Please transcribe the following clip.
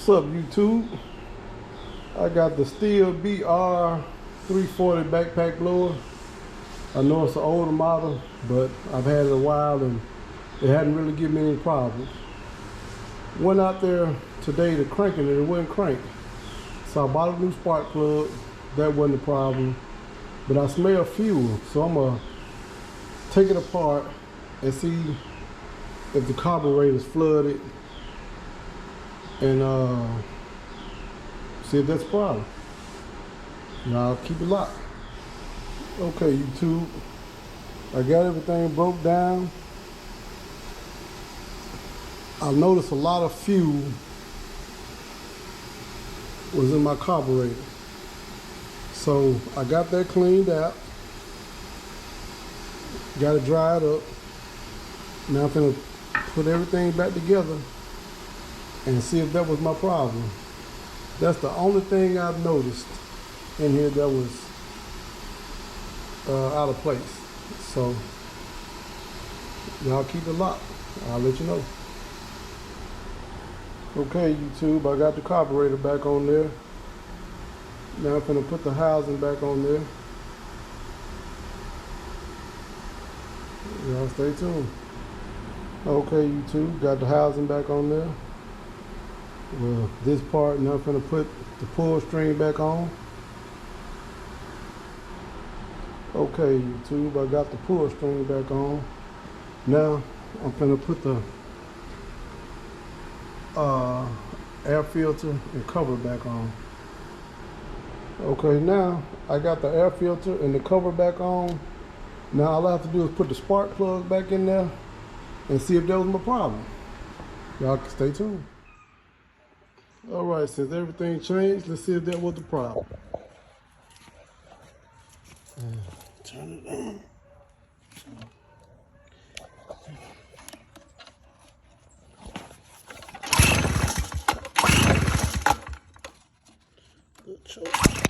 What's up, YouTube? I got the Stihl BR 340 backpack blower. I know it's an older model, but I've had it a while and it hadn't really given me any problems. Went out there today to crank it and it wouldn't crank. So I bought a new spark plug. That wasn't a problem. But I smell fuel, so I'm gonna take it apart and see if the carburetor is flooded and see if that's a problem. Now I'll keep it locked. Okay, YouTube, I got everything broke down. I noticed a lot of fuel was in my carburetor. So I got that cleaned out. Got it dried up. Now I'm gonna put everything back together and see if that was my problem. That's the only thing I've noticed in here that was out of place. So y'all keep it locked. I'll let you know. Okay, YouTube, I got the carburetor back on there. Now I'm gonna put the housing back on there. Y'all stay tuned. Okay, YouTube, got the housing back on there. Well, this part, now I'm gonna put the pull string back on. Okay, YouTube, I got the pull string back on. Now I'm gonna put the air filter and cover back on. Okay, now I got the air filter and the cover back on. Now all I have to do is put the spark plug back in there and see if that was my problem. Y'all can stay tuned. All right, since everything changed, let's see if that was the problem. Turn it on. Good choice.